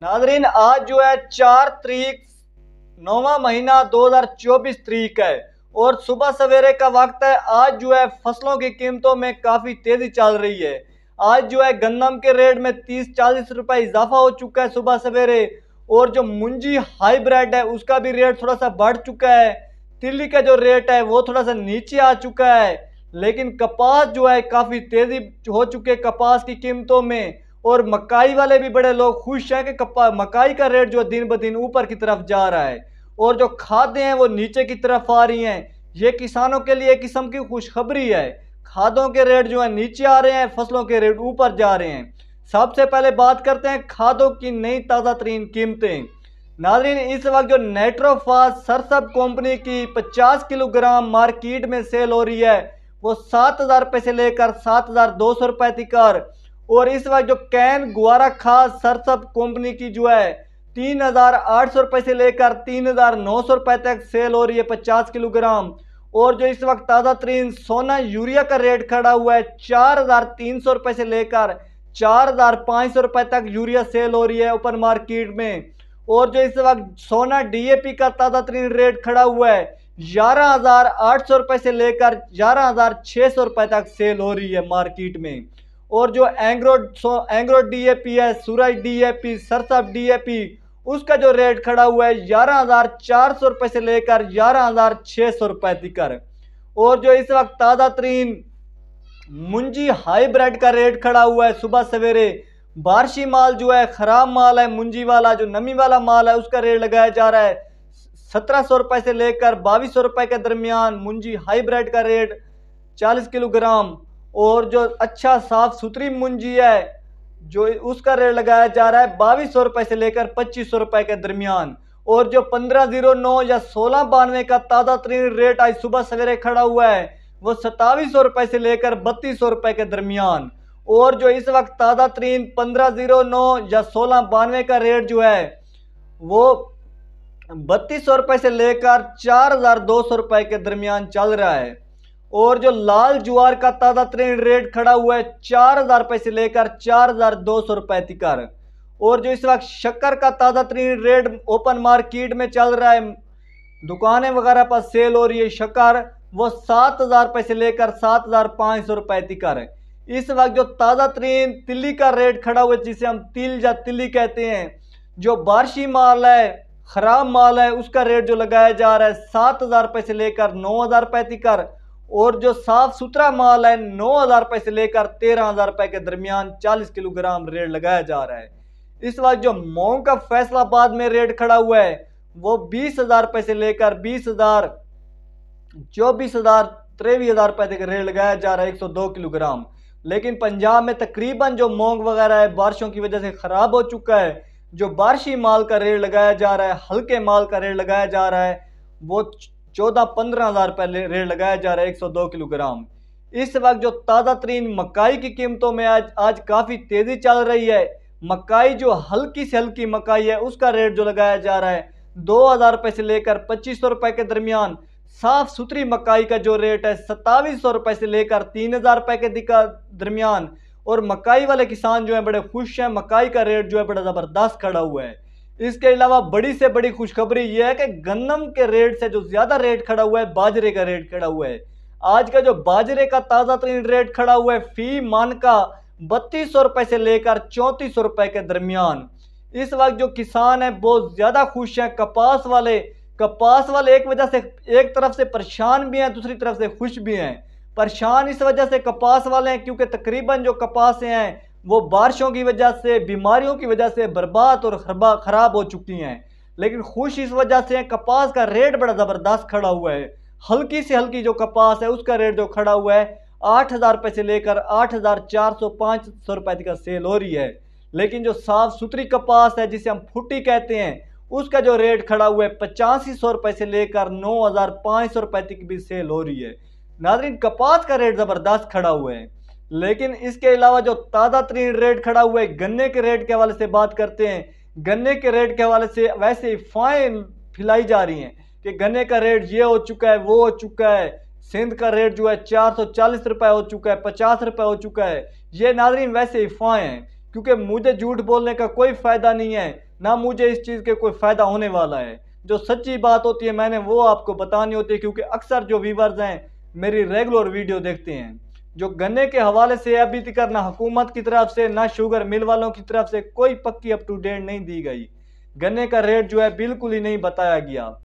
नाजरीन आज जो है 4 तारीख 9वां महीना 2024 तारीख है और सुबह सवेरे का वक्त है। आज जो है फसलों की कीमतों में काफ़ी तेज़ी चल रही है। आज जो है गन्नम के रेट में 30-40 रुपए इजाफा हो चुका है सुबह सवेरे, और जो मुंजी हाईब्रिड है उसका भी रेट थोड़ा सा बढ़ चुका है। तिल्ली का जो रेट है वो थोड़ा सा नीचे आ चुका है, लेकिन कपास जो है काफ़ी तेज़ी हो चुके है कपास की कीमतों में। और मकाई वाले भी बड़े लोग खुश हैं कि मकाई का रेट जो दिन ब दिन ऊपर की तरफ जा रहा है और जो खादें हैं वो नीचे की तरफ आ रही हैं। ये किसानों के लिए एक किस्म की खुशखबरी है। खादों के रेट जो है नीचे आ रहे हैं, फसलों के रेट ऊपर जा रहे हैं। सबसे पहले बात करते हैं खादों की नई ताज़ा तरीन कीमतें। नाज़रीन इस वक्त जो नाइट्रोफास सरसब कंपनी की 50 किलोग्राम मार्केट में सेल हो रही है वो 7,000 रुपये से लेकर 7,200 रुपये तक। और इस वक्त जो कैन गुआरा खास सरसब कंपनी की जो है 3,800 रुपये से लेकर 3,900 रुपये तक सेल हो रही है 50 किलोग्राम। और जो इस वक्त ताज़ा तरीन सोना यूरिया का रेट खड़ा हुआ है 4,300 रुपये से लेकर 4,500 रुपये तक यूरिया सेल हो रही है ओपन मार्केट में। और जो इस वक्त सोना डीएपी का ताज़ा तरीन रेट खड़ा हुआ है 11,800 रुपये से लेकर 11,600 रुपये तक सेल हो रही है मार्केट में। और जो एंग्रो डीएपी है, सूरज डीएपी, सरसब डीएपी, उसका जो रेट खड़ा हुआ है 11,400 रुपये से लेकर 11,600 रुपये तक। और जो इस वक्त ताज़ा तरीन मुंजी हाईब्रिड का रेट खड़ा हुआ है सुबह सवेरे, बारिशी माल जो है ख़राब माल है, मुंजी वाला जो नमी वाला माल है उसका रेट लगाया जा रहा है 1,700 रुपये से लेकर 2,200 रुपये के दरमियान मुंजी हाईब्रिड का रेट 40 किलोग्राम। और जो अच्छा साफ सुथरी मुंजी है जो उसका रेट लगाया जा रहा है 2,200 रुपये से लेकर 2,500 रुपये के दरमियान। और जो 1509 या 1692 का ताज़ा तरीन रेट आज सुबह सवेरे खड़ा हुआ है वो 2,700 रुपये से लेकर 3,200 रुपये के दरमियान। और जो इस वक्त ताज़ा तरीन 1509 या 1692 का रेट जो है वो 3,200 रुपये से लेकर 4,200 रुपये के दरमियान चल रहा है। और जो लाल ज्वार का ताज़ा तरीन रेट खड़ा हुआ है 4,000 रुपये से लेकर 4,200 रुपये तक। और जो इस वक्त शक्कर का ताज़ा तरीन रेट ओपन मार्केट में चल रहा है, दुकानें वगैरह पर सेल हो रही है शक्कर, वो 7,000 रुपये से लेकर 7,500 रुपये तक। इस वक्त जो ताज़ा तरीन तिल्ली का रेट खड़ा हुआ है जिसे हम तिल या तिल्ली कहते हैं, जो बारिशी माल है ख़राब माल है, उसका रेट जो लगाया जा रहा है 7,000 रुपये से लेकर 9,000 रुपये तक। और जो साफ सुथरा माल है 9,000 रुपये से लेकर 13,000 रुपये के दरमियान 40 किलोग्राम रेट लगाया जा रहा है। इस वक्त जो मूंग का फैसलाबाद में रेट खड़ा हुआ है वो 20,000 रुपये से लेकर 20,000, 24,000, 23,000 रुपये तक रेट लगाया जा रहा है 102 किलोग्राम। लेकिन पंजाब में तकरीबन जो मूंग वगैरह है बारिशों की वजह से ख़राब हो चुका है। जो बारिशी माल का रेट लगाया जा रहा है, हल्के माल का रेट लगाया जा रहा है वो 14-15,000 रुपये रेट लगाया जा रहा है 102 किलोग्राम। इस वक्त जो ताज़ा तरीन मकाई की कीमतों में आज काफ़ी तेज़ी चल रही है। मकाई जो हल्की से हल्की मकाई है उसका रेट जो लगाया जा रहा है 2,000 रुपये से लेकर 2,500 रुपये के दरमियान। साफ़ सुथरी मकाई का जो रेट है 2,700 रुपये से लेकर 3,000 रुपये के दरमियान। और मकाई वाले किसान जो हैं बड़े खुश हैं, मकाई का रेट जो है बड़ा ज़बरदस्त खड़ा हुआ है। इसके अलावा बड़ी से बड़ी खुशखबरी यह है कि गन्नम के रेट से जो ज़्यादा रेट खड़ा हुआ है बाजरे का रेट खड़ा हुआ है। आज का जो बाजरे का ताज़ा तरीन रेट खड़ा हुआ है फी मन का 3,200 रुपये से लेकर 3,400 रुपये के दरमियान। इस वक्त जो किसान हैं बहुत ज़्यादा खुश हैं। कपास वाले एक तरफ से परेशान भी हैं, दूसरी तरफ से खुश भी हैं। परेशान इस वजह से कपास वाले हैं क्योंकि तकरीबन जो कपास हैं वो बारिशों की वजह से, बीमारियों की वजह से बर्बाद और ख़राब हो चुकी हैं। लेकिन खुश इस वजह से कपास का रेट बड़ा ज़बरदस्त खड़ा हुआ है। हल्की से हल्की जो कपास है उसका रेट जो खड़ा हुआ है 8,000 रुपये से लेकर 8,400-500 रुपये तक सेल हो रही है। लेकिन जो साफ़ सुथरी कपास है जिसे हम फुट्टी कहते हैं उसका जो रेट खड़ा हुआ है 8,500 रुपये से लेकर 9,500 रुपये तक भी सेल हो रही है। नाज़रीन कपास का रेट ज़बरदस्त खड़ा हुआ है। लेकिन इसके अलावा जो ताज़ा तरीन रेट खड़ा हुआ है गन्ने के रेट के हवाले से बात करते हैं। गन्ने के रेट के हवाले से वैसे ही फाइन फैलाई जा रही हैं कि गन्ने का रेट ये हो चुका है, वो हो चुका है। सिंध का रेट जो है 440 रुपये हो चुका है, 50 रुपये हो चुका है। ये नाज़रीन वैसे ही फाइन हैं क्योंकि मुझे झूठ बोलने का कोई फ़ायदा नहीं है, ना मुझे इस चीज़ के कोई फ़ायदा होने वाला है। जो सच्ची बात होती है मैंने वो आपको बतानी होती है, क्योंकि अक्सर जो व्यूवर्स हैं मेरी रेगुलर वीडियो देखते हैं। जो गन्ने के हवाले से अभी तक ना हुकूमत की तरफ से ना शुगर मिल वालों की तरफ से कोई पक्की अप टू डेट नहीं दी गई। गन्ने का रेट जो है बिल्कुल ही नहीं बताया गया।